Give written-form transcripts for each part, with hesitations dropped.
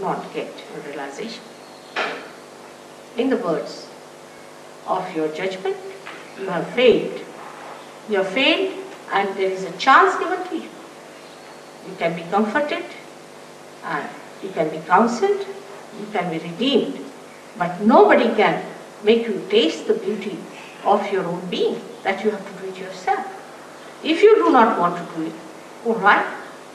not get your realization. In the words of your judgment, you have failed. You have failed, and there is a chance given to you. You can be comforted, and you can be counseled, you can be redeemed, but nobody can make you taste the beauty of your own being. That you have to do it yourself. If you do not want to do it, all right,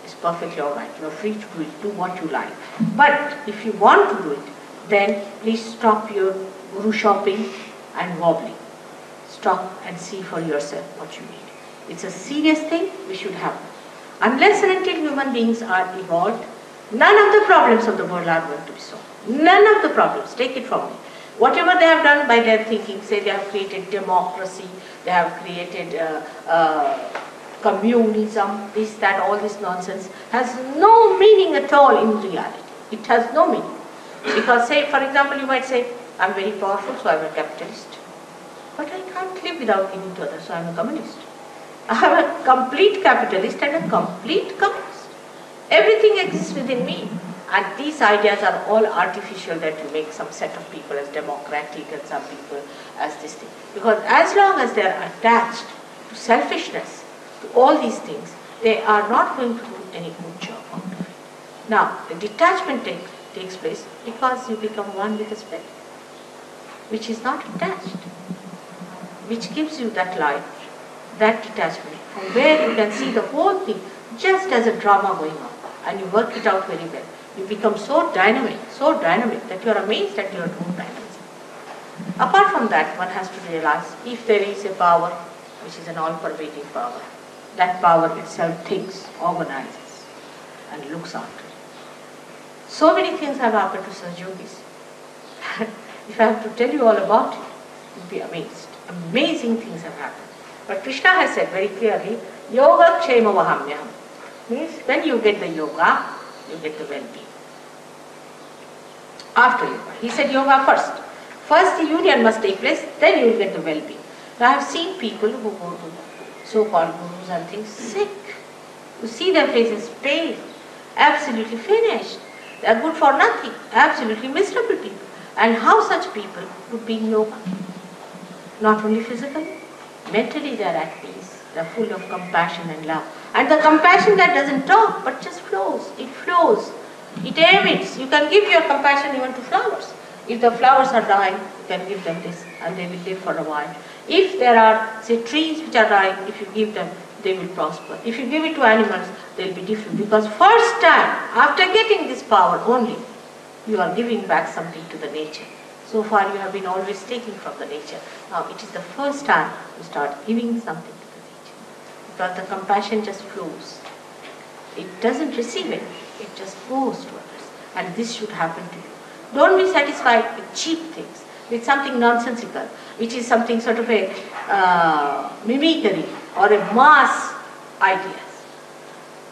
it's perfectly all right. You are free to do it. Do what you like. But if you want to do it, then please stop your guru shopping and wobbling. Stop and see for yourself what you need. It's a serious thing we should have. Unless and until human beings are evolved, none of the problems of the world are going to be solved. None of the problems. Take it from me. Whatever they have done by their thinking, say they have created democracy, they have created communism, this, that, all this nonsense, has no meaning at all in reality. It has no meaning. Because say, for example, you might say, I'm very powerful, so I'm a capitalist. But I can't live without giving to others, so I'm a communist. I'm a complete capitalist and a complete communist. Everything exists within me. And these ideas are all artificial, that you make some set of people as democratic and some people as this thing. Because as long as they are attached to selfishness, to all these things, they are not going to do any good job out of it. Now, the detachment takes place because you become one with the spirit, which is not attached, which gives you that light, that detachment, from where you can see the whole thing just as a drama going on, and you work it out very well. You become so dynamic that you are amazed at your own dynamism. Apart from that, one has to realize if there is a power which is an all-pervading power, that power itself thinks, organizes, and looks after it. So many things have happened to Sahaj Yogis. If I have to tell you all about it, you'll be amazed. Amazing things have happened. But Krishna has said very clearly, Yoga Kshema Vahamyaham. Means when you get the yoga, you get the well-being. After yoga. He said yoga first. First the union must take place, then you will get the well-being. Now I have seen people who go to so-called gurus and things sick. You see their faces pale, absolutely finished. They are good for nothing, absolutely miserable people. And how such people would be in yoga? Not only physically, mentally they are at peace. They are full of compassion and love. And the compassion that doesn't talk but just flows. It flows. It emits. You can give your compassion even to flowers. If the flowers are dying, you can give them this and they will live for a while. If there are, say, trees which are dying, if you give them, they will prosper. If you give it to animals, they will be different. Because first time, after getting this power only, you are giving back something to the nature. So far you have been always taking from the nature. Now it is the first time you start giving something to the nature. Because the compassion just flows. It doesn't receive it. It just goes to others. And this should happen to you. Don't be satisfied with cheap things, with something nonsensical, which is something sort of a mimicry or a mass ideas.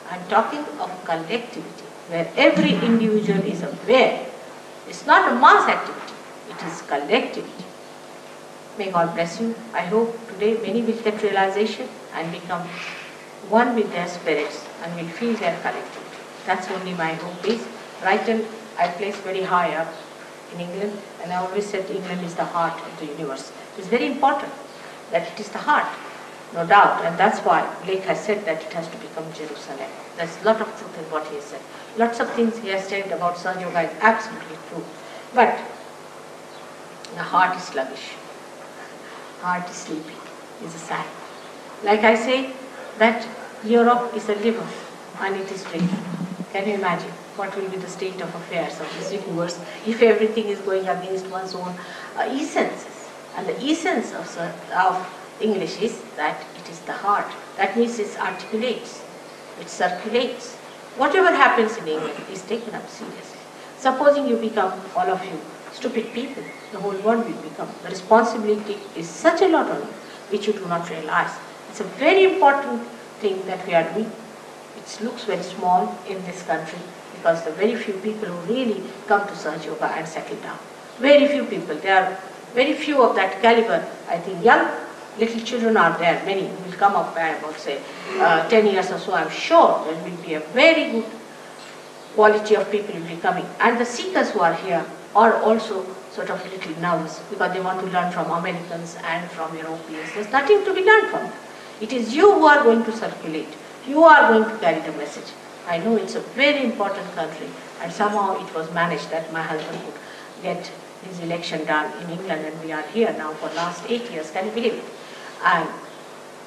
I'm talking of collectivity, where every individual is aware. It's not a mass activity, it is collectivity. May God bless you. I hope today many will get realization and become one with their spirits and will feel their collectivity. That's only my hope is. Brighton I place very high up in England, and I always said England is the heart of the universe. It is very important that it is the heart, no doubt, and that's why Blake has said that it has to become Jerusalem. There's a lot of truth in what he has said. Lots of things he has said about Sahaj Yoga is absolutely true, but the heart is sluggish, heart is sleepy, is a sign. Like I say, that Europe is a liver and it is drained. Can you imagine what will be the state of affairs of this universe if everything is going against one's own essences? And the essence of English is that it is the heart. That means it articulates, it circulates. Whatever happens in England is taken up seriously. Supposing you become, all of you, stupid people, the whole world will become. The responsibility is such a lot on you, which you do not realize. It's a very important thing that we are doing. It looks very small in this country because there are very few people who really come to Sahaj Yoga and settle down. Very few people. There are very few of that caliber. I think young little children are there. Many will come up by about say 10 years or so. I'm sure there will be a very good quality of people will be coming. And the seekers who are here are also sort of a little nervous because they want to learn from Americans and from Europeans. There's nothing to be learned from them. It is you who are going to circulate. You are going to carry the message. I know it's a very important country, and somehow it was managed that my husband could get his election done in England, and we are here now for last 8 years. Can you believe it? And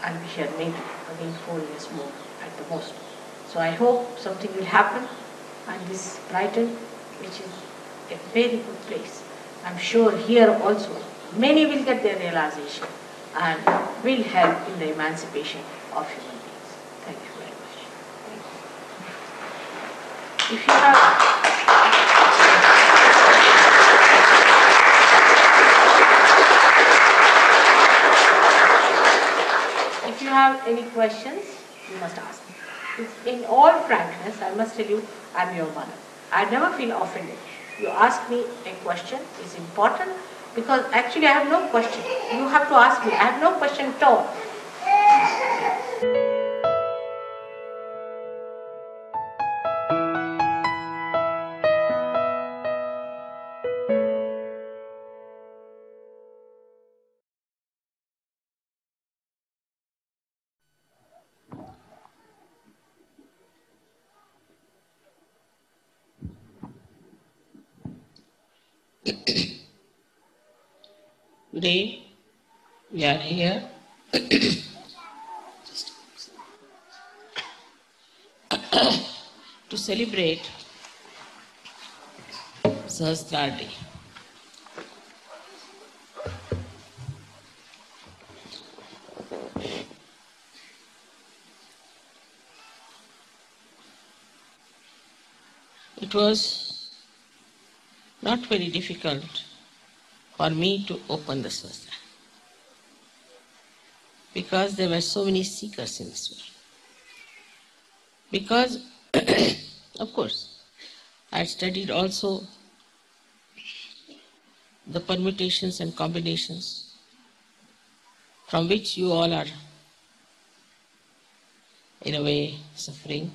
I'll be here maybe again 4 years more at the most. So I hope something will happen, and this Brighton, which is a very good place, I'm sure here also many will get their realization and will help in the emancipation of human beings. Thank you very much. If you have any questions, you must ask me. In all frankness, I must tell you, I'm your mother. I never feel offended. You ask me a question is important because actually I have no question. You have to ask me. I have no question at all. Today we are here to celebrate Sahasrara Day. It was not very difficult for me to open the Sahasrara because there were so many seekers in this world. Because, of course, I studied also the permutations and combinations from which you all are, in a way, suffering.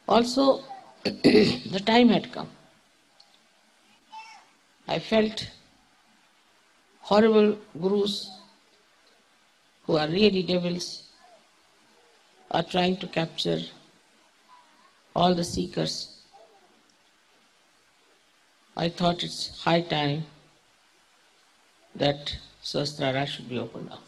Also, the time had come. I felt horrible gurus who are really devils are trying to capture all the seekers. I thought it's high time that Sahasrara should be opened up.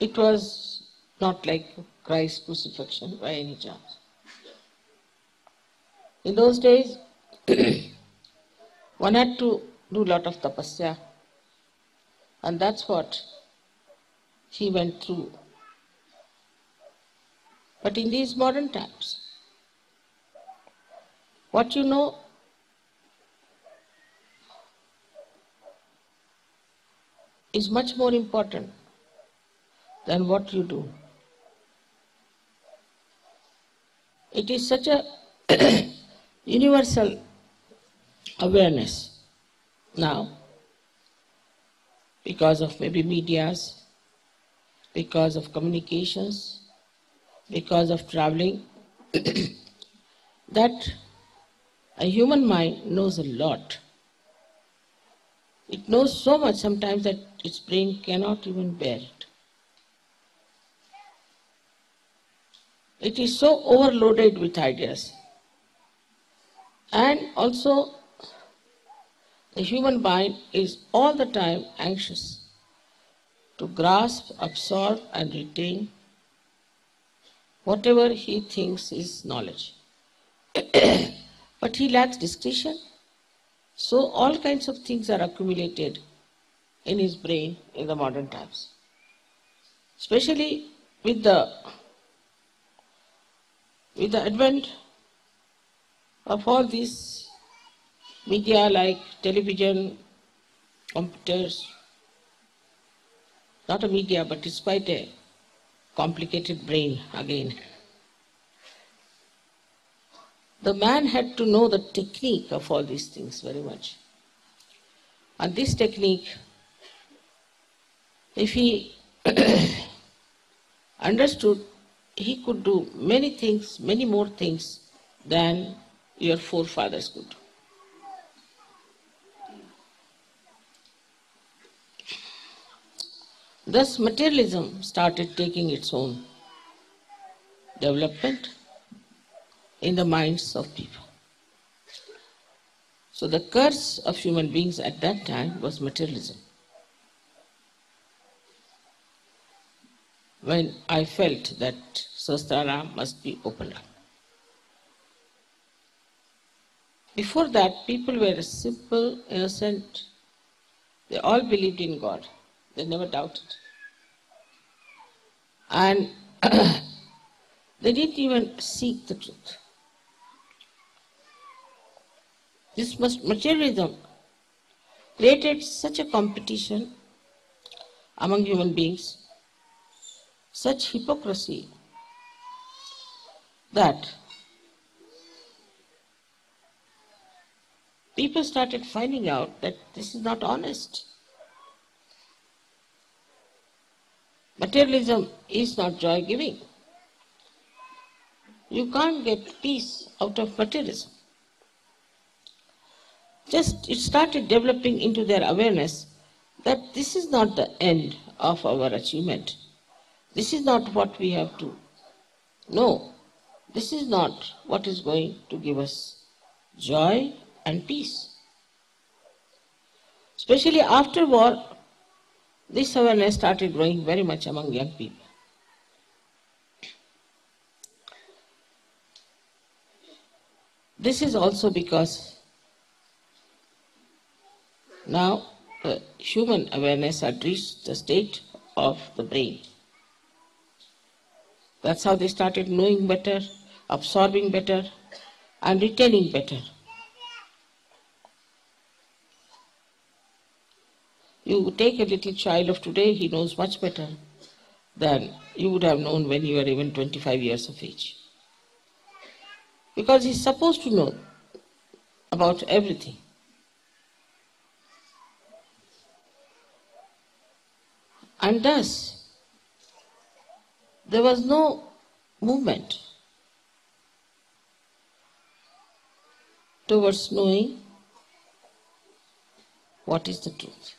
It was not like Christ's crucifixion by any chance. In those days, one had to do a lot of tapasya, and that's what he went through. But in these modern times, what you know is much more important than what you do. It is such a universal awareness now because of maybe medias, because of communications, because of traveling, that a human mind knows a lot. It knows so much sometimes that its brain cannot even bear it. It is so overloaded with ideas. And also, the human mind is all the time anxious to grasp, absorb, and retain whatever he thinks is knowledge. But he lacks discretion, so all kinds of things are accumulated in his brain in the modern times. Especially with the advent of all these media like television, computers, not a media, but it's quite a complicated brain again. the man had to know the technique of all these things very much. And this technique, if he understood, he could do many things, many more things than your forefathers could do. Thus, materialism started taking its own development in the minds of people. So the curse of human beings at that time was materialism. When I felt that Sahasrara must be opened up. Before that, people were simple, innocent. They all believed in God. They never doubted. And they didn't even seek the truth. This materialism created such a competition among human beings, such hypocrisy, that people started finding out that this is not honest. Materialism is not joy-giving. You can't get peace out of materialism. Just it started developing into their awareness that this is not the end of our achievement. This is not what we have to know. This is not what is going to give us joy and peace. Especially after war, this awareness started growing very much among young people. This is also because now human awareness had reached the state of the brain. That's how they started knowing better, absorbing better, and retaining better. You take a little child of today, he knows much better than you would have known when you were even 25 years of age. Because he's supposed to know about everything. And thus, there was no movement towards knowing what is the truth.